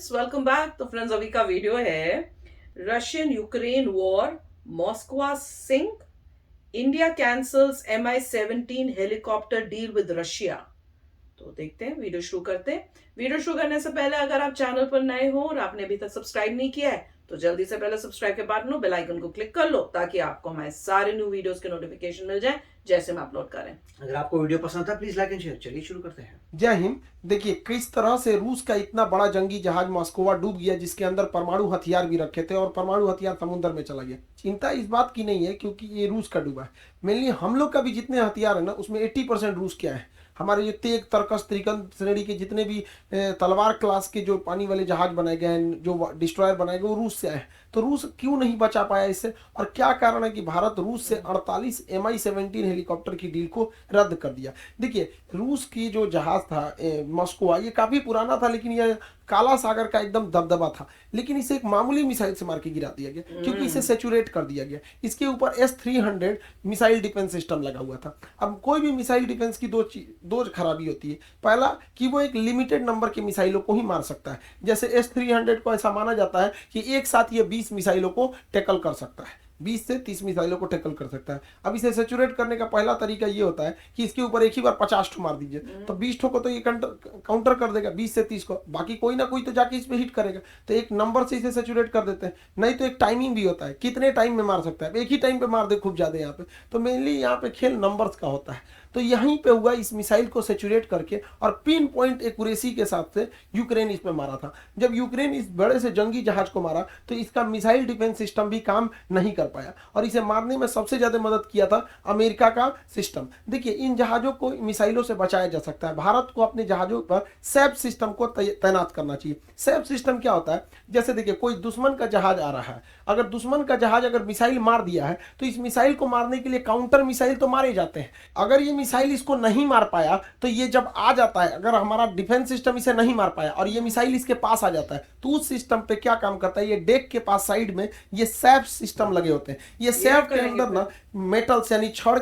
Friends, welcome back. तो friends, अभी का वीडियो है Russian Ukraine war, Moscow sink, India cancels MI-17 helicopter deal with Russia. तो देखते हैं, वीडियो शुरू करते हैं। वीडियो शुरू करने से पहले अगर आप चैनल पर नए हो और आपने अभी तक सब्सक्राइब नहीं किया है तो जल्दी से पहले सब्सक्राइब के बाद नो बेल आइकन को क्लिक कर लो ताकि आपको हमारे सारे न्यू वीडियोस के नोटिफिकेशन मिल जाए जैसे हम अपलोड करें। अगर आपको वीडियो पसंद था प्लीज लाइक एंड शेयर। चलिए शुरू करते हैं। जय हिंद। देखिए किस तरह से रूस का इतना बड़ा जंगी जहाज मॉस्कोवा डूब गया जिसके अंदर परमाणु हथियार भी रखे थे और परमाणु हथियार समुद्र में चला गया। चिंता इस बात की नहीं है क्योंकि ये रूस का डूबा है। मेनली हम लोग का भी जितने हथियार है ना उसमें 80% रूस के है। हमारे जो तेग तरकस त्रिकन श्रेणी के जितने भी तलवार क्लास के जो पानी वाले जहाज बनाए गए हैं, जो डिस्ट्रॉयर बनाए गए, वो रूस से आए। तो रूस क्यों नहीं बचा पाया इससे, और क्या कारण है कि भारत रूस से 48 MI-17 हेलीकॉप्टर की डील को रद्द कर दिया। देखिए रूस की जो जहाज था मॉस्को, ये काफी पुराना था लेकिन यह काला सागर का एकदम दबदबा था, लेकिन इसे एक मामूली मिसाइल से मार के गिरा दिया गया क्योंकि इसे सेचुरेट कर दिया गया। इसके ऊपर S-300 मिसाइल डिफेंस सिस्टम लगा हुआ था। अब कोई भी मिसाइल डिफेंस की दो खराबी होती है। पहला कि वो एक लिमिटेड नंबर के मिसाइलों को ही मार सकता है। जैसे S-300 को ऐसा माना जाता है कि एक साथ ये 20 मिसाइलों को टैकल कर सकता है, 20 से 30 मिसाइलों को टैकल कर सकता है। अब इसे सेचुरेट करने का पहला तरीका ये होता है कि इसके ऊपर एक ही बार 50 ठो मार दीजिए, तो 20 ठो को तो ये काउंटर कर देगा, 20 से 30 को, बाकी कोई ना कोई तो जाके इस पे हिट करेगा। तो एक नंबर से इसे सेचुरेट कर देते हैं। नहीं तो एक टाइमिंग भी होता है, कितने टाइम में मार सकता है, एक ही टाइम पे मार दे खूब ज्यादा यहाँ पे। तो मेनली यहाँ पे खेल नंबर्स का होता है। तो यहीं पे हुआ, इस मिसाइल को सेचुरेट करके और पिन पॉइंट एक्यूरेसी के साथ से यूक्रेन इसमें मारा था। जब यूक्रेन इस बड़े से जंगी जहाज को मारा तो इसका मिसाइल डिफेंस सिस्टम भी काम नहीं कर पाया और इसे मारने में सबसे ज्यादा मदद किया था अमेरिका का सिस्टम। देखिए इन जहाजों को मिसाइलों से बचाया जा सकता है। भारत को अपने जहाजों पर सैप सिस्टम को तैनात करना चाहिए। सैप सिस्टम क्या होता है, जैसे देखिए कोई दुश्मन का जहाज आ रहा है, अगर दुश्मन का जहाज अगर मिसाइल मार दिया है तो इस मिसाइल को मारने के लिए काउंटर मिसाइल तो मारे जाते हैं। अगर ये मिसाइल इसको नहीं मार पाया तो ये जब आ जाता है, अगर हमारा डिफेंस सिस्टम इसे नहीं मार पाया और ये मिसाइल इसके पास आ जाता है तो उस सिस्टम पे क्या काम करता है, ये डेक के पास साइड में ये सैप सिस्टम लगे होते हैं। ये सैप के अंदर ना मेटल्स यानी छड़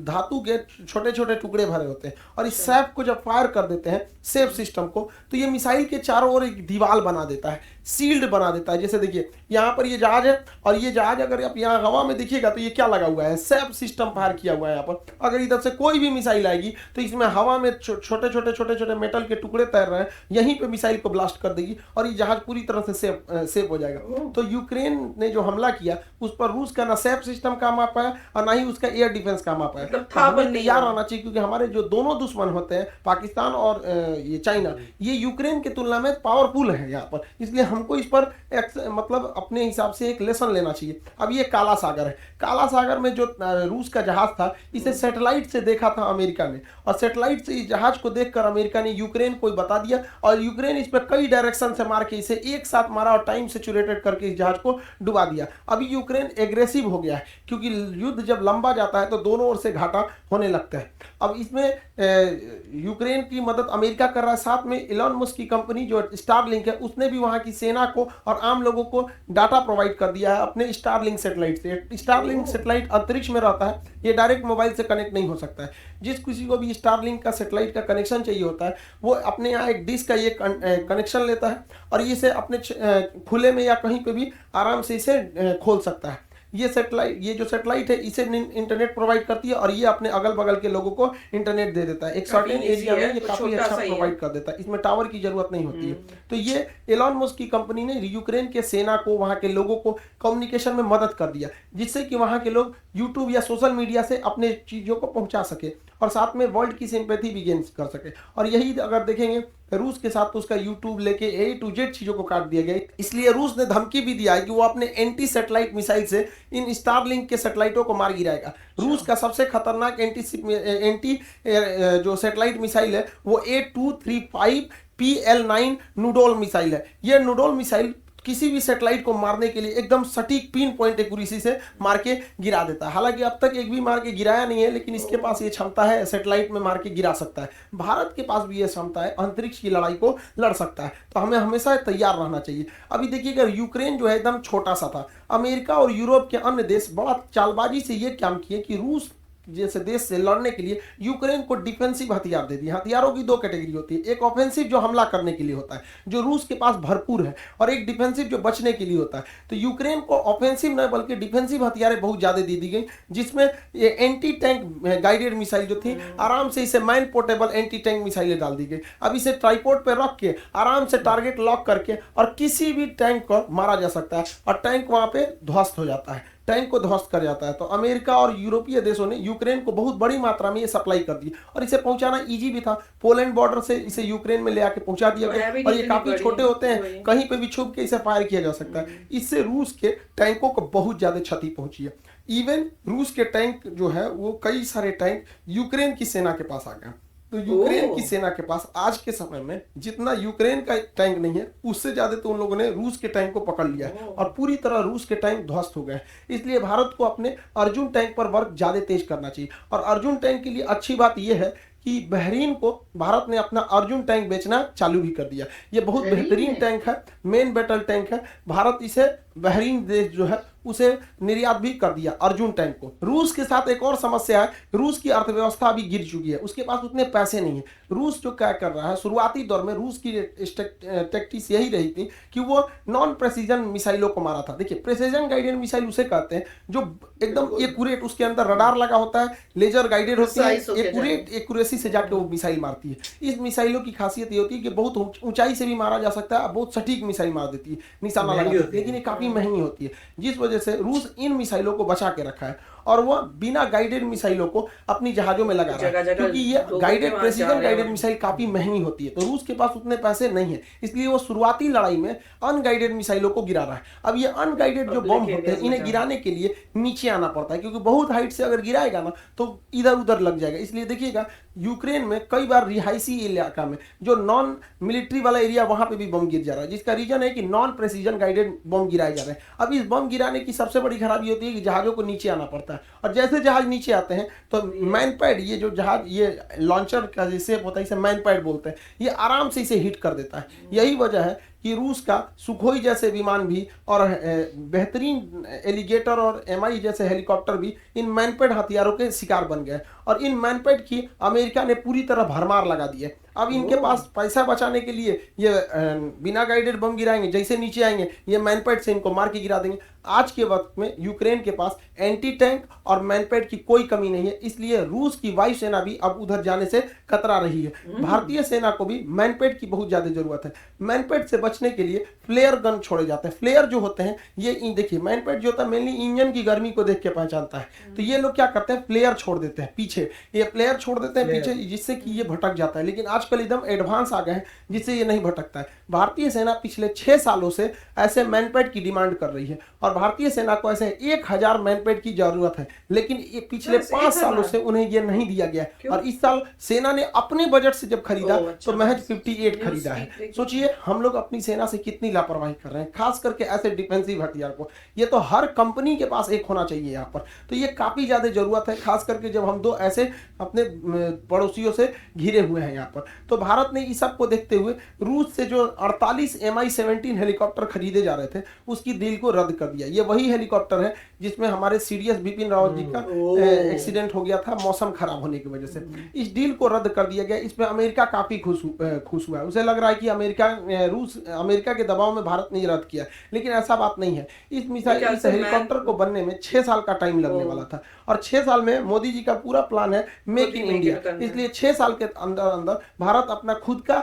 धातु के छोटे छोटे टुकड़े भरे होते हैं और इस सैप को जब फायर कर देते हैं सेफ सिस्टम को तो ये मिसाइल के चारों ओर एक दीवार बना देता है, सील्ड बना देता है। जैसे देखिए यहाँ पर ये जहाज है और ये जहाज अगर आप यहाँ हवा में देखिएगा तो ये क्या लगा हुआ है, सैप सिस्टम फायर किया हुआ है यहाँ पर। अगर इधर से कोई भी मिसाइल आएगी तो इसमें हवा में छोटे छोटे मेटल के टुकड़े तैर रहे हैं, यहीं पे मिसाइल को ब्लास्ट कर देगी और ये जहाज पूरी तरह से सेफ हो जाएगा। तो यूक्रेन ने जो हमला किया उस पर रूस का ना सैप सिस्टम काम आ पाया और ना ही उसका एयर डिफेंस काम आ पाया। हमें तैयार रहना चाहिए क्योंकि हमारे जो दोनों दुश्मन होते हैं पाकिस्तान और ये चाइना, ये यूक्रेन की तुलना में पावरफुल है यहाँ पर, इसलिए हमको इस पर मतलब अपने हिसाब से एक लेसन लेना चाहिए। अब ये काला सागर है, काला सागर में जो रूस का जहाज था इसे सैटेलाइट से देखा था अमेरिका ने और सैटेलाइट से इस जहाज को देखकर अमेरिका ने यूक्रेन को बता दिया और यूक्रेन इस पर कई डायरेक्शन से मार के इसे एक साथ मारा और टाइम सेचुरेटेड करके इस जहाज को डुबा दिया। अभी यूक्रेन एग्रेसिव हो गया है क्योंकि युद्ध जब लंबा जाता है तो दोनों ओर से घाटा होने लगता है। अब इसमें यूक्रेन की मदद अमेरिका कर रहा है, साथ में इलॉन मस्क की कंपनी जो स्टारलिंक है उसने भी वहां की सेना को और आम लोगों को डाटा प्रोवाइड कर दिया है अपने स्टारलिंक सैटेलाइट से। स्टारलिंक सैटेलाइट अंतरिक्ष में रहता है, ये डायरेक्ट मोबाइल से कनेक्ट नहीं हो सकता है। जिस किसी को भी स्टारलिंक का सैटेलाइट का कनेक्शन चाहिए होता है वो अपने यहाँ एक डिश का ये कनेक्शन लेता है और इसे अपने खुले में या कहीं पे भी आराम से इसे खोल सकता है। ये सैटेलाइट, ये जो सैटेलाइट है इसे इंटरनेट प्रोवाइड करती है और ये अपने अगल बगल के लोगों को इंटरनेट दे देता है। एक सर्टेन एरिया में ये काफी अच्छा प्रोवाइड कर देता है, इसमें टावर की जरूरत नहीं होती है। तो ये एलॉन मस्क की कंपनी ने यूक्रेन के सेना को, वहां के लोगों को कम्युनिकेशन में मदद कर दिया जिससे कि वहां के लोग यूट्यूब या सोशल मीडिया से अपने चीजों को पहुंचा सके और साथ में वर्ल्ड की सिंपैथी भी गेन कर सके। और यही अगर देखेंगे रूस के साथ तो उसका यूट्यूब लेके A to Z चीजों को काट दिया गया, इसलिए रूस ने धमकी भी दिया है कि वो अपने एंटी सैटेलाइट मिसाइल से इन स्टारलिंक के सैटेलाइटों को मार गिराएगा। रूस का सबसे खतरनाक एंटी जो सैटेलाइट मिसाइल है वो A235 PL9 नूडोल मिसाइल है। यह नूडोल मिसाइल किसी भी सैटेलाइट को मारने के लिए एकदम सटीक पिन पॉइंट एक्यूरेसी से मार के गिरा देता है। हालांकि अब तक एक भी मार के गिराया नहीं है लेकिन इसके पास ये क्षमता है, सैटेलाइट में मार के गिरा सकता है। भारत के पास भी ये क्षमता है, अंतरिक्ष की लड़ाई को लड़ सकता है। तो हमें हमेशा तैयार रहना चाहिए। अभी देखिएगा यूक्रेन जो है एकदम छोटा सा था, अमेरिका और यूरोप के अन्य देश बड़ा चालबाजी से ये काम किए कि रूस जैसे देश से लड़ने के लिए यूक्रेन को डिफेंसिव हथियार दे दिए। हथियारों की दो कैटेगरी होती है, एक ऑफेंसिव जो हमला करने के लिए होता है, जो रूस के पास भरपूर है, और एक डिफेंसिव जो बचने के लिए होता है। तो यूक्रेन को ऑफेंसिव न बल्कि डिफेंसिव हथियारें बहुत ज्यादा दे दी गई, जिसमें ये एंटी टैंक गाइडेड मिसाइल जो थी, आराम से इसे मैन पोर्टेबल एंटी टैंक मिसाइलें डाल दी गई। अब इसे ट्राइपोड पे रख के आराम से टारगेट लॉक करके और किसी भी टैंक को मारा जा सकता है, और टैंक वहां पे ध्वस्त हो जाता है, टैंक को ध्वस्त कर जाता है। तो अमेरिका और यूरोपीय देशों ने यूक्रेन को बहुत बड़ी मात्रा में ये सप्लाई कर दी, और इसे पहुंचाना इजी भी था। पोलैंड बॉर्डर से इसे यूक्रेन में ले आके पहुंचा दिया गया, और ये काफी छोटे होते हैं, कहीं पे भी छुप के इसे फायर किया जा सकता है। इससे रूस के टैंकों को बहुत ज्यादा क्षति पहुंची है। इवन रूस के टैंक जो है वो कई सारे टैंक यूक्रेन की सेना के पास आ गए। तो यूक्रेन की सेना के पास आज के समय में जितना यूक्रेन का टैंक नहीं है, उससे ज्यादा तो उन लोगों ने रूस के टैंक को पकड़ लिया है, और पूरी तरह रूस के टैंक ध्वस्त हो गए। इसलिए भारत को अपने अर्जुन टैंक पर वर्क ज्यादा तेज करना चाहिए। और अर्जुन टैंक के लिए अच्छी बात यह है कि बहरीन को भारत ने अपना अर्जुन टैंक बेचना चालू भी कर दिया। ये बहुत बेहतरीन टैंक है, मेन बैटल टैंक है। भारत इसे बहरीन देश जो है उसे निर्यात भी कर दिया अर्जुन टैंक को। रूस के साथ एक और समस्या है, रूस की अर्थव्यवस्था अभी गिर चुकी है, उसके पास उतने पैसे नहीं है। रूस जो क्या कर रहा है, शुरुआती दौर में रूस की टैक्टिक्स यही रही थी कि वो नॉन प्रेसिजन मिसाइलों को मारा था। देखिए, प्रेसिजन गाइडेड मिसाइल उसे कहते हैं जो एकदम एक्यूरेट, उसके अंदर रडार लगा होता है, लेजर गाइडेड होती है, एक्यूरेट एक्यूरेसी से जाके वो मिसाइल मारती है। इस मिसाइलों की खासियत ये होती है कि बहुत ऊंचाई से भी मारा जा सकता है, बहुत सटीक मिसाइल मार देती है, निशाना लगा देती है, लेकिन ये काफी महंगी होती है, जिस वजह से रूस इन मिसाइलों को बचा के रखा है, और वह बिना गाइडेड मिसाइलों को अपनी जहाजों में लगा रहा है, क्योंकि ये गाइडेड प्रेसिजन गाइडेड मिसाइल काफी महंगी होती है। तो रूस के पास उतने पैसे नहीं है, इसलिए वो शुरुआती लड़ाई में अनगाइडेड मिसाइलों को गिरा रहा है। अब ये अनगाइडेड जो बम होते हैं, इन्हें गिराने के लिए नीचे आना पड़ता है, क्योंकि बहुत हाइट से अगर गिराएगा ना तो इधर उधर लग जाएगा। इसलिए देखिएगा, यूक्रेन में कई बार रिहायशी इलाका में जो नॉन मिलिट्री वाला एरिया, वहां पे भी बम गिर जा रहा है, जिसका रीजन है कि नॉन प्रेसिजन गाइडेड बम गिराए जा रहे हैं। अब इस बम गिराने की सबसे बड़ी खराबी होती है कि जहाजों को नीचे आना पड़ता है, और जैसे जहाज नीचे आते हैं तो मैन पैड, ये जो जहाज, ये लॉन्चर का जैसे होता है, इसे मैन पैड बोलते हैं, ये आराम से इसे हिट कर देता है। यही वजह है कि रूस का सुखोई जैसे विमान भी और बेहतरीन एलिगेटर और एमआई जैसे हेलीकॉप्टर भी इन मैनपेड हथियारों के शिकार बन गए, और इन मैनपेड की अमेरिका ने पूरी तरह भरमार लगा दी है। अब इनके पास पैसा बचाने के लिए ये बिना गाइडेड बम गिराएंगे, जैसे नीचे आएंगे ये मैनपेड से इनको मार के गिरा देंगे। आज के वक्त में यूक्रेन के पास एंटी टैंक और मैनपेड की कोई कमी नहीं है, इसलिए रूस की वायुसेना भी अब उधर जाने से कतरा रही है। भारतीय सेना को भी मैनपेड की बहुत ज्यादा जरूरत है। मैनपेड से बचने के लिए फ्लेयर गन छोड़े जाते हैं। फ्लेयर जो होते हैं, ये देखिए, मैनपेड जो होता है मेनली इंजन की गर्मी को देख के पहचानता है, तो ये लोग क्या करते हैं, फ्लेयर छोड़ देते हैं पीछे, ये फ्लेयर छोड़ देते हैं पीछे, जिससे कि ये भटक जाता है। लेकिन आजकल एकदम एडवांस आ गए हैं, जिससे ये नहीं भटकता है। भारतीय सेना पिछले 6 सालों से ऐसे मैनपेड की डिमांड कर रही है, और भारतीय सेना को ऐसे 1000 मैनपेड की जरूरत है, लेकिन ये पिछले 5 सालों से उन्हें ये नहीं दिया गया। और इस साल सेना ने अपने बजट से जब खरीदा तो महज 58 खरीदा है। सोचिए हम लोग अपनी सेना से कितनी लापरवाही कर रहे हैं, खास करके ऐसे डिफेंसिव हथियार को। ये तो हर कंपनी के पास एक होना चाहिए यहाँ पर, तो ये काफी ज्यादा जरूरत है, खास करके जब हम दो ऐसे अपने पड़ोसियों से घिरे हुए हैं यहाँ पर। तो भारत ने इस सब को देखते हुए रूस से जो 48 Mi-17 हेलीकॉप्टर खरीदे जा रहे थे, उसकी डील को रद्द कर दिया। ये वही हेलीकॉप्टर है जिसमें हमारे सीडीएस बिपिन रावत जी का एक्सीडेंट हो गया था मौसम खराब होने की वजह से। इस डील को रद्द कर दिया गया। इसमें अमेरिका काफी खुश हुआ है, उसे लग रहा है कि अमेरिका के दबाव में भारत ने रद्द किया, लेकिन ऐसा बात नहीं है। इस हेलीकॉप्टर को बनने में 6 साल का टाइम लगने वाला था, और 6 साल में मोदी जी का पूरा प्लान है मेक इन इंडिया, इसलिए 6 साल के अंदर भारत अपना खुद का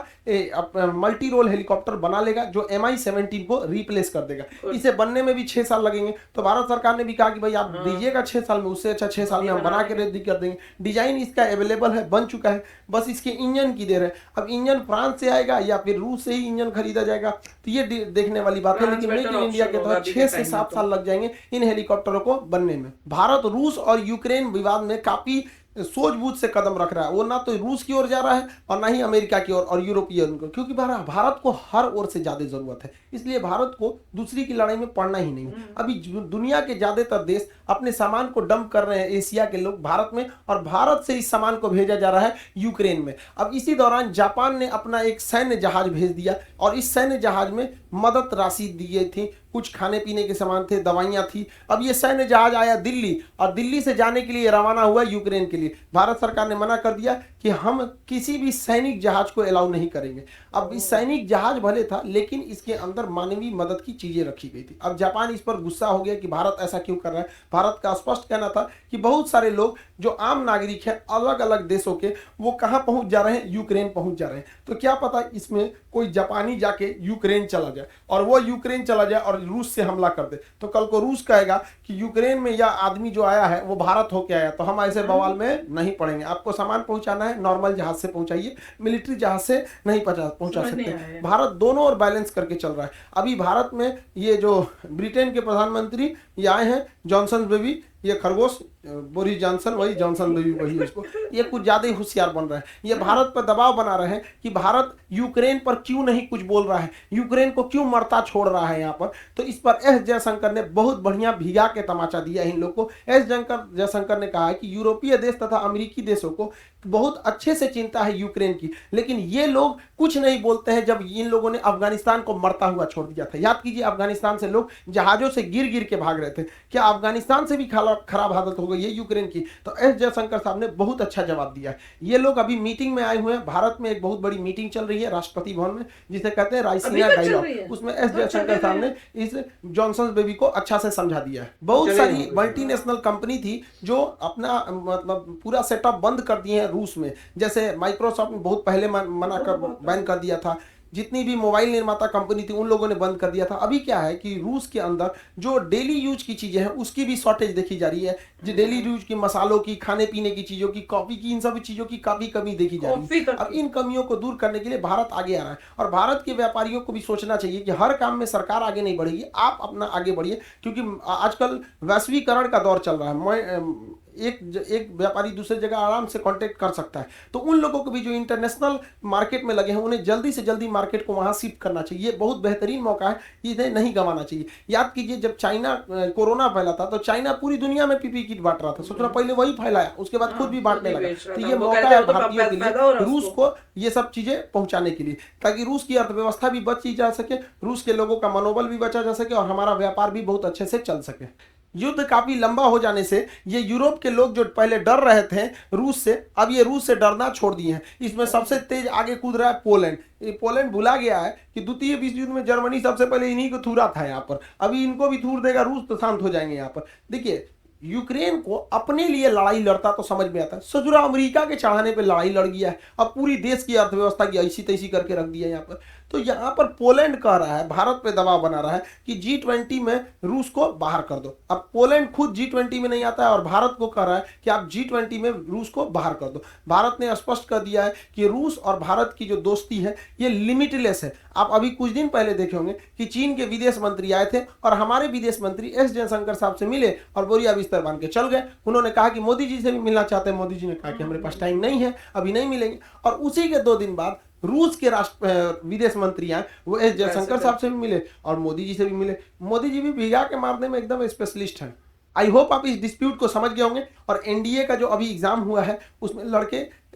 मल्टी रोल हेलीकॉप्टर बना लेगा जो Mi-17 को रिप्लेस कर देगा। इसे बनने में भी 6 साल लगेंगे, तो भारत सरकार ने भी कहा कि भाई आप दीजिएगा 6 साल में, उससे अच्छा 6 साल में हम बना के रेडी कर देंगे। डिजाइन इसका अवेलेबल है, बन चुका है, बस इसके इंजन की देर है। अब इंजन फ्रांस से आएगा या फिर रूस से ही इंजन खरीदा जाएगा, तो ये देखने वाली बात है। लेकिन मेक इन इंडिया के तहत 6 से 7 साल लग जाएंगे इन हेलीकॉप्टरों को बनने में। भारत रूस और यूक्रेन विवाद में काफी सूझबूझ से कदम रख रहा है। वो ना तो रूस की ओर जा रहा है और ना ही अमेरिका की ओर और यूरोपीय को, क्योंकि भारत को हर ओर से ज्यादा जरूरत है, इसलिए भारत को दूसरी की लड़ाई में पड़ना ही नहीं। अभी दुनिया के ज्यादातर देश अपने सामान को डंप कर रहे हैं, एशिया के लोग भारत में, और भारत से इस सामान को भेजा जा रहा है यूक्रेन में। अब इसी दौरान जापान ने अपना एक सैन्य जहाज भेज दिया और इस सैन्य जहाज में मदद राशि दी गई थी, कुछ खाने पीने के सामान थे, दवाइयां थी। अब ये सैन्य जहाज आया दिल्ली और दिल्ली से जाने के लिए रवाना हुआ यूक्रेन के लिए। भारत सरकार ने मना कर दिया कि हम किसी भी सैनिक जहाज को अलाउ नहीं करेंगे। अब इस सैनिक जहाज भले था लेकिन इसके अंदर मानवीय मदद की चीजें रखी गई थी। अब जापान इस पर गुस्सा हो गया कि भारत ऐसा क्यों कर रहा है। भारत का स्पष्ट कहना था कि बहुत सारे लोग जो आम नागरिक हैं अलग अलग देशों के, वो कहां पहुंच जा रहे हैं, यूक्रेन पहुंच जा रहे हैं। तो क्या पता इसमें कोई जापानी जाके यूक्रेन चला जाए और वो यूक्रेन चला जाए और रूस से हमला कर दे, तो कल को रूस कहेगा कि यूक्रेन में यह आदमी जो आया है वो भारत होके आया, तो हम ऐसे बवाल में नहीं पड़ेंगे। आपको सामान पहुंचाना है नॉर्मल जहाज से पहुंचाइए, मिलिट्री जहाज से नहीं पहुंचा सकते। भारत दोनों ओर बैलेंस करके चल रहा है। अभी भारत में ये जो ब्रिटेन के प्रधानमंत्री ये आए हैं, जॉनसन बेबी, ये खरगोश बोरिस जॉनसन, वही जॉनसन बेबी वही इसको, ये कुछ ज्यादा ही होशियार बन रहे हैं। ये भारत पर दबाव बना रहे हैं कि भारत यूक्रेन पर क्यों नहीं कुछ बोल रहा है, यूक्रेन को क्यों मरता छोड़ रहा है यहाँ पर। तो इस पर एस जयशंकर ने बहुत बढ़िया भिगा के तमाचा दिया इन लोग को। एस जयशंकर ने कहा है कि यूरोपीय देश तथा अमेरिकी देशों को बहुत अच्छे से चिंता है यूक्रेन की, लेकिन ये लोग कुछ नहीं बोलते हैं जब इन लोगों ने अफगानिस्तान को मरता हुआ छोड़ दिया था। याद कीजिए, अफगानिस्तान से लोग जहाजों से गिर गिर के भाग रहे थे। क्या अफगानिस्तान से भी खराब हालत हो गई है यूक्रेन की? तो एस जयशंकर साहब ने बहुत अच्छा जवाब दिया है। ये लोग अभी मीटिंग में आए हुए हैं। भारत में एक बहुत बड़ी मीटिंग चल रही है राष्ट्रपति भवन में, जिसे कहते हैं राइसिना डायलॉग। उसमें एस जयशंकर साहब ने इस जॉनसन बेबी को अच्छा से समझा दिया है। बहुत सारी मल्टीनेशनल कंपनी थी जो अपना मतलब पूरा सेटअप बंद कर दिए हैं रूस में, जैसे माइक्रोसॉफ्ट ने बहुत पहले मना कर बैन कर दिया था। जितनी भी मोबाइल निर्माता कंपनी थी उन लोगों ने बंद कर दिया था। अभी क्या है कि रूस के अंदर जो डेली यूज की चीजें हैं उसकी भी शॉर्टेज देखी जा रही है। जो डेली यूज की मसालों की, खाने पीने की चीजों की, कॉफी की, इन सभी चीजों की काफी कमी देखी जा रही है। अब इन कमियों को दूर करने के लिए भारत आगे आ रहा है और भारत के व्यापारियों को भी सोचना चाहिए कि हर काम में सरकार आगे नहीं बढ़ेगी, आप अपना आगे बढ़िए, क्योंकि आजकल वैश्वीकरण का दौर चल रहा है। एक व्यापारी दूसरे जगह आराम से कांटेक्ट कर सकता है। तो उन लोगों को भी जो इंटरनेशनल मार्केट में लगे हैं उन्हें जल्दी से जल्दी मार्केट को वहां शिफ्ट करना चाहिए। ये बहुत बेहतरीन मौका है, इन्हें नहीं गंवाना चाहिए। याद कीजिए, जब चाइना कोरोना फैला था तो चाइना पूरी दुनिया में पीपी किट बांट रहा था। सोचना, पहले वही फैलाया, उसके बाद खुद भी बांटने लगा। तो ये मौका है भारतीयों के लिए रूस को ये सब चीजें पहुंचाने के लिए, ताकि रूस की अर्थव्यवस्था भी बची जा सके, रूस के लोगों का मनोबल भी बचा जा सके और हमारा व्यापार भी बहुत अच्छे से चल सके। युद्ध काफी लंबा हो जाने से ये यूरोप के लोग जो पहले डर रहे थे रूस से, अब ये रूस से डरना छोड़ दिए हैं। इसमें सबसे तेज आगे कूद रहा है पोलैंड। ये पोलैंड भुला गया है कि द्वितीय विश्व युद्ध में जर्मनी सबसे पहले इन्हीं को थूरा था यहाँ पर। अभी इनको भी थूर देगा रूस तो शांत हो जाएंगे यहाँ पर। देखिए, यूक्रेन को अपने लिए लड़ाई लड़ता तो समझ में आता है, सजुरा अमेरिका के चढ़ाने पे लड़ाई लड़ गया है। अब पूरी देश की अर्थव्यवस्था की ऐसी तैसी करके रख दिया है यहाँ पर। तो यहाँ पर पोलैंड कह रहा है, भारत पे दबाव बना रहा है कि G20 में रूस को बाहर कर दो। अब पोलैंड खुद G20 में नहीं आता है और भारत को कह रहा है कि आप G20 में रूस को बाहर कर दो। भारत ने स्पष्ट कर दिया है कि रूस और भारत की जो दोस्ती है ये लिमिटलेस है। आप अभी कुछ दिन पहले देखे होंगे कि चीन के विदेश मंत्री आए थे और हमारे विदेश मंत्री एस जयशंकर साहब से मिले और बोरिया बिस्तर बांध के चल गए। उन्होंने कहा कि मोदी जी से भी मिलना चाहते हैं। मोदी जी ने कहा कि हमारे पास टाइम नहीं है, अभी नहीं मिलेंगे। और उसी के 2 दिन बाद रूस के विदेश मंत्री आए, वो एस जयशंकर साहब से भी मिले और मोदी जी से भी मिले। मोदी जी भी भिगा के मारने में एकदम स्पेशलिस्ट हैं। आई होप आप इस डिस्प्यूट को समझ गए होंगे। और एनडीए का जो अभी एग्जाम हुआ है उसमें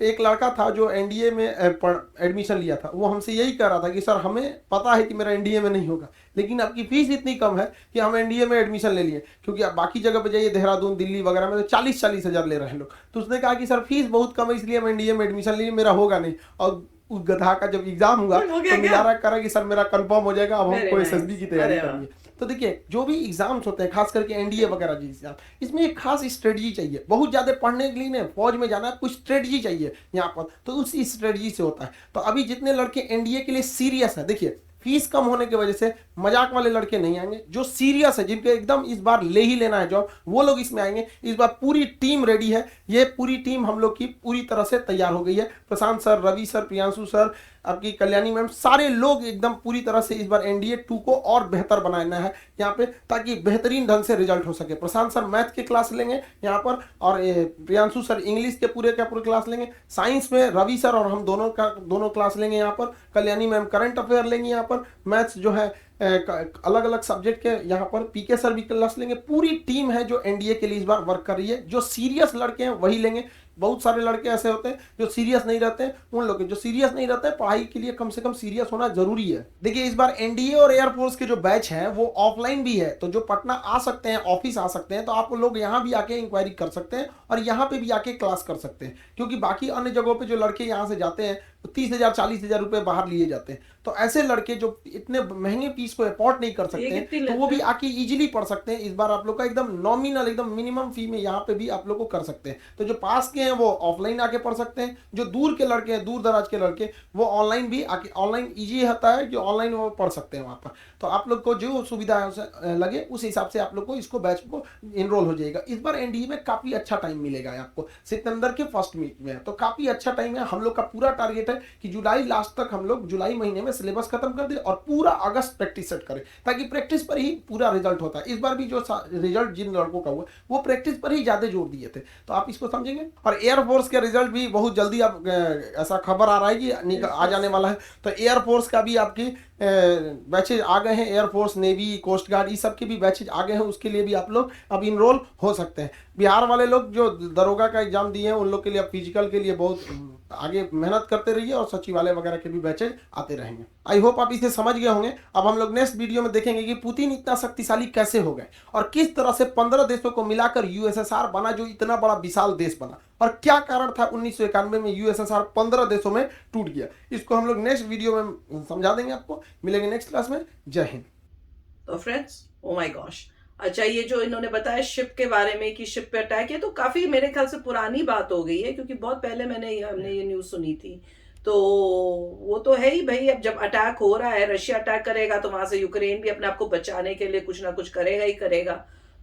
एक लड़का था जो एनडीए में एडमिशन लिया था, वो हमसे यही कह रहा था कि सर हमें पता है कि मेरा एनडीए में नहीं होगा, लेकिन आपकी फीस इतनी कम है कि हम एनडीए में एडमिशन ले लिए, क्योंकि आप बाकी जगह पे जाइए देहरादून, दिल्ली वगैरह में तो 40-40 हज़ार ले रहे हैं लोग। तो उसने कहा कि सर फीस बहुत कम है इसलिए हम एनडीए में एडमिशन लिए, मेरा होगा नहीं। और उस गधा का जब एग्जाम हुआ तो मिला रहा करा कि सर मेरा कंफर्म हो जाएगा, अब हमको एसएसबी की तैयारी करनी है। तो देखिए, जो भी एग्जाम्स होते हैं खास करके एनडीए वगैरह जी, इसमें एक खास स्ट्रेटजी चाहिए। बहुत ज्यादा पढ़ने के लिए नहीं, फौज में जाना है, कुछ स्ट्रेटजी चाहिए यहाँ पर, तो उसी स्ट्रेटजी से होता है। तो अभी जितने लड़के एनडीए के लिए सीरियस है, देखिए फीस कम होने की वजह से मजाक वाले लड़के नहीं आएंगे। जो सीरियस है, जिनके एकदम इस बार ले ही लेना है जॉब, वो लोग इसमें आएंगे। इस बार पूरी टीम रेडी है, ये पूरी टीम हम लोग की पूरी तरह से तैयार हो गई है। Prashant sir, Ravi sir, Priyanshu sir, आपकी कल्याणी मैम, सारे लोग एकदम पूरी तरह से इस बार एनडीए 2 को और बेहतर बनाना है यहाँ पे, ताकि बेहतरीन ढंग से रिजल्ट हो सके। प्रशांत सर मैथ के क्लास लेंगे यहाँ पर, और प्रियांशु सर इंग्लिश के पूरे क्लास लेंगे। साइंस में रवि सर और हम दोनों क्लास लेंगे यहाँ पर। कल्याणी मैम करंट अफेयर लेंगे यहाँ पर। मैथ्स जो है अलग अलग सब्जेक्ट के यहाँ पर पीके सर भी क्लास लेंगे। पूरी टीम है जो एनडीए के लिए इस बार वर्क कर रही है। जो सीरियस लड़के हैं वही लेंगे। बहुत सारे लड़के ऐसे होते हैं जो सीरियस नहीं रहते हैं, उन लोग जो सीरियस नहीं रहते हैं, पढ़ाई के लिए कम से कम सीरियस होना जरूरी है। देखिए इस बार एनडीए और एयरफोर्स के जो बैच हैं वो ऑफलाइन भी है, तो जो पटना आ सकते हैं, ऑफिस आ सकते हैं, तो आप लोग यहाँ भी आके इंक्वायरी कर सकते हैं और यहाँ पे भी आके क्लास कर सकते हैं। क्योंकि बाकी अन्य जगहों पे जो लड़के यहाँ से जाते हैं तो 30,000 40,000 रुपए बाहर लिए जाते हैं। तो ऐसे लड़के जो इतने महंगे फीस को अफोर्ड नहीं कर सकते हैं, तो वो भी आके इजीली पढ़ सकते हैं। इस बार आप लोग का एकदम नॉमिनल, एकदम मिनिमम फी में यहाँ पे भी आप लोग को कर सकते हैं। तो जो पास के हैं वो ऑफलाइन आके पढ़ सकते हैं, जो दूर के लड़के हैं, दूर दराज के लड़के, वो ऑनलाइन भी आके, ऑनलाइन ईजी होता है कि ऑनलाइन वो पढ़ सकते हैं वहाँ पर। तो आप लोग को जो सुविधा लगे उस हिसाब से आप लोग को इसको बैच को इनरोल हो जाएगा। इस बार एनडीए में काफी अच्छा टाइम मिलेगा आपको, सितंबर के फर्स्ट वीक में, तो काफी अच्छा टाइम है। हम लोग का पूरा टारगेट है कि जुलाई लास्ट तक हम लोग जुलाई महीने में सिलेबस खत्म कर दे और पूरा अगस्त प्रैक्टिस सेट करें, ताकि प्रैक्टिस पर ही पूरा रिजल्ट होता है। इस बार भी जो रिजल्ट जिन लड़कों का हुआ वो प्रैक्टिस पर ही ज्यादा जोर दिए थे, तो आप इसको समझेंगे। और एयरफोर्स के रिजल्ट भी बहुत जल्दी आप ऐसा खबर आ रहा है कि आ जाने वाला है। तो एयरफोर्स का भी आपकी बैचेज आ गए हैं। एयरफोर्स, नेवी, कोस्ट गार्ड, ये सब के भी बैचेज आ गए हैं। उसके लिए भी आप लोग अब इनरोल हो सकते हैं। बिहार वाले लोग जो दरोगा का एग्जाम दिए हैं उन लोग के लिए अब फिजिकल के लिए बहुत आगे मेहनत करते रहिए, और सचिवालय वगैरह के भी बैचेज आते रहेंगे। आई होप आप इसे समझ गए होंगे। अब हम लोग नेक्स्ट वीडियो में देखेंगे कि पुतिन इतना शक्तिशाली कैसे हो गए और किस तरह से 15 देशों को मिलाकर यूएसएसआर बना, जो इतना बड़ा विशाल देश बना, और क्या कारण था 1991 में यूएसएसआर 15 देशों में टूट गया। इसको हम लोग नेक्स्ट वीडियो में समझा देंगे आपको। मिलेंगे नेक्स्ट क्लास में। जय हिंद। तो फ्रेंड्स, ओ माय गॉश, अच्छा ये जो इन्होंने बताया शिप के बारे में कि शिप पे अटैक है, तो काफी मेरे ख्याल से पुरानी बात हो गई है, क्योंकि बहुत पहले हमने ये न्यूज सुनी थी। तो वो तो है ही भाई, अब जब अटैक हो रहा है, रशिया अटैक करेगा तो वहां से यूक्रेन भी अपने आप को बचाने के लिए कुछ ना कुछ करेगा ही करेगा।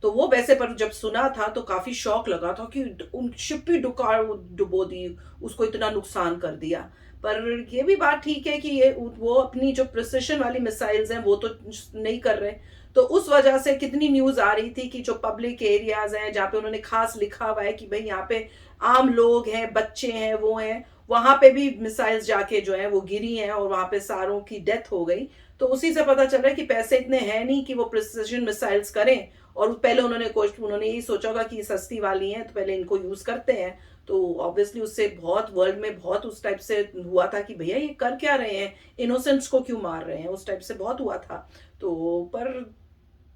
तो वो वैसे, पर जब सुना था तो काफी शौक लगा था कि उन शिप भी डुबो दी, उसको इतना नुकसान कर दिया। पर ये भी बात ठीक है कि ये वो अपनी जो प्रिसिशन वाली मिसाइल्स हैं वो तो नहीं कर रहे। तो उस वजह से कितनी न्यूज आ रही थी कि जो पब्लिक एरियाज हैं जहाँ पे उन्होंने खास लिखा हुआ है कि भाई यहाँ पे आम लोग हैं, बच्चे हैं, वो हैं, वहां पे भी मिसाइल्स जाके जो है वो गिरी हैं और वहां पे सारों की डेथ हो गई। तो उसी से पता चल रहा है कि पैसे इतने हैं नहीं कि वो प्रिसिजन मिसाइल्स करें, और पहले उन्होंने यही सोचा होगा कि सस्ती वाली हैं तो पहले इनको यूज करते हैं। तो ऑब्वियसली उससे बहुत वर्ल्ड में बहुत उस टाइप से हुआ था कि भैया ये कर क्या रहे हैं, इनोसेंट्स को क्यों मार रहे हैं, उस टाइप से बहुत हुआ था। तो पर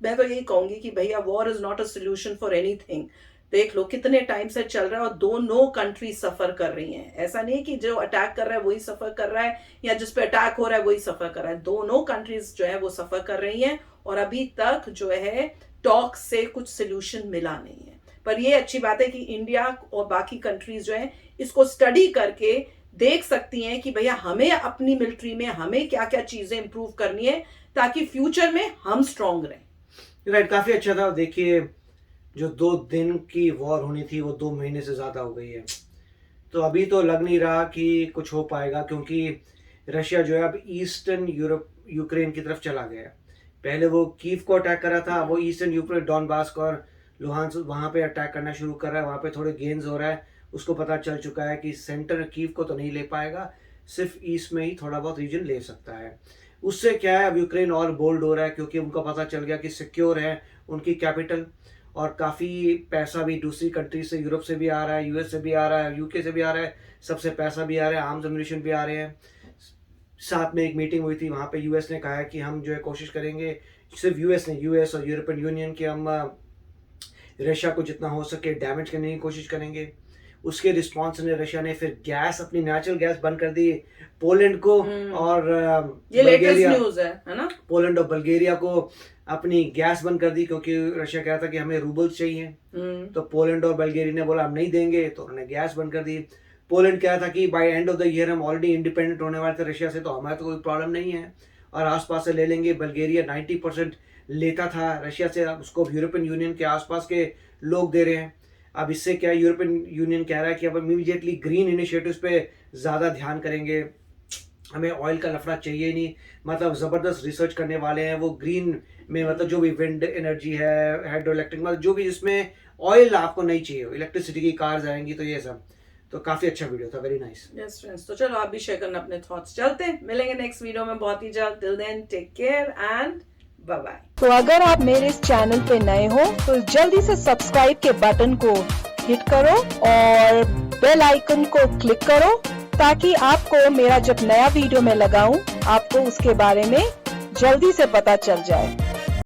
मैं तो यही कहूंगी कि भैया war is not a solution for anything. देख लो कितने टाइम से चल रहा है और दोनों कंट्री सफर कर रही हैं। ऐसा नहीं कि जो अटैक कर रहा है वही सफर कर रहा है या जिस पे अटैक हो रहा है वही सफर कर रहा है। दोनों कंट्रीज जो है वो सफर कर रही हैं और अभी तक जो है टॉक से कुछ सोल्यूशन मिला नहीं है। पर ये अच्छी बात है कि इंडिया और बाकी कंट्रीज जो है इसको स्टडी करके देख सकती हैं कि भैया हमें अपनी मिलिट्री में हमें क्या क्या चीजें इंप्रूव करनी है ताकि फ्यूचर में हम स्ट्रांग रहें। राइट, काफी अच्छा था। देखिए जो 2 दिन की वॉर होनी थी वो 2 महीने से ज्यादा हो गई है। तो अभी तो लग नहीं रहा कि कुछ हो पाएगा, क्योंकि रशिया जो है अब ईस्टर्न यूरोप यूक्रेन की तरफ चला गया है। पहले वो कीव को अटैक कर रहा था, वो ईस्टर्न यूक्रेन डॉनबास और लुहांस वहाँ पे अटैक करना शुरू कर रहा है। वहाँ पे थोड़े गेन्स हो रहा है। उसको पता चल चुका है कि सेंटर कीव को तो नहीं ले पाएगा, सिर्फ ईस्ट में ही थोड़ा बहुत रीजन ले सकता है। उससे क्या है, अब यूक्रेन और बोल्ड हो रहा है, क्योंकि उनको पता चल गया कि सिक्योर है उनकी कैपिटल, और काफ़ी पैसा भी दूसरी कंट्री से, यूरोप से भी आ रहा है, यूएस से भी आ रहा है, यूके से भी आ रहा है, सबसे पैसा भी आ रहा है, आर्म्स एम्युनिशन भी आ रहे हैं। साथ में एक मीटिंग हुई थी, वहाँ पे यूएस ने कहा है कि हम जो है कोशिश करेंगे, सिर्फ यूएस ने, यूएस और यूरोपियन यूनियन के, हम रशिया को जितना हो सके डैमेज करने की कोशिश करेंगे। उसके रिस्पांस में रशिया ने फिर गैस, अपनी नेचुरल गैस बंद कर दी पोलैंड को, और ये लेटेस्ट न्यूज़ है ना, पोलैंड और बल्गेरिया को अपनी गैस बंद कर दी, क्योंकि रशिया कह रहा था कि हमें रूबल्स चाहिए। तो पोलैंड और बल्गेरिया ने बोला हम नहीं देंगे, तो उन्होंने गैस बंद कर दी। पोलैंड कह रहा था कि by end of the year हम ऑलरेडी इंडिपेंडेंट होने वाले थे रशिया से, तो हमारा तो कोई प्रॉब्लम नहीं है और आसपास से ले लेंगे। बल्गेरिया 90% लेता था रशिया से, अब उसको यूरोपियन यूनियन के आसपास के लोग दे रहे हैं। अब इससे क्या, यूरोपियन यूनियन कह रहा है कि अब इमीडिएटली ग्रीन इनिशिएटिव्स पे ज़्यादा ध्यान करेंगे। हमें ऑयल का लफड़ा चाहिए ही नहीं, मतलब ज़बरदस्त रिसर्च करने वाले हैं वो ग्रीन में, मतलब जो भी विंड एनर्जी है, हाइड्रो इलेक्ट्रिक, मतलब जो भी जिसमें ऑयल आपको नहीं चाहिए, इलेक्ट्रिसिटी की कार्स आएंगी, तो ये सब तो काफ़ी अच्छा वीडियो था, वेरी नाइस। यस फ्रेंड्स, तो चलो आप भी शेयर करना अपने थॉट्स। चलते हैं, मिलेंगे नेक्स्ट वीडियो में बहुत ही जल्द। Till then take care and bye bye. तो अगर आप मेरे इस चैनल पे नए हो तो जल्दी से सब्सक्राइब के बटन को हिट करो और बेल आइकन को क्लिक करो, ताकि आपको मेरा जब नया वीडियो मैं लगाऊं आपको उसके बारे में जल्दी से पता चल जाए।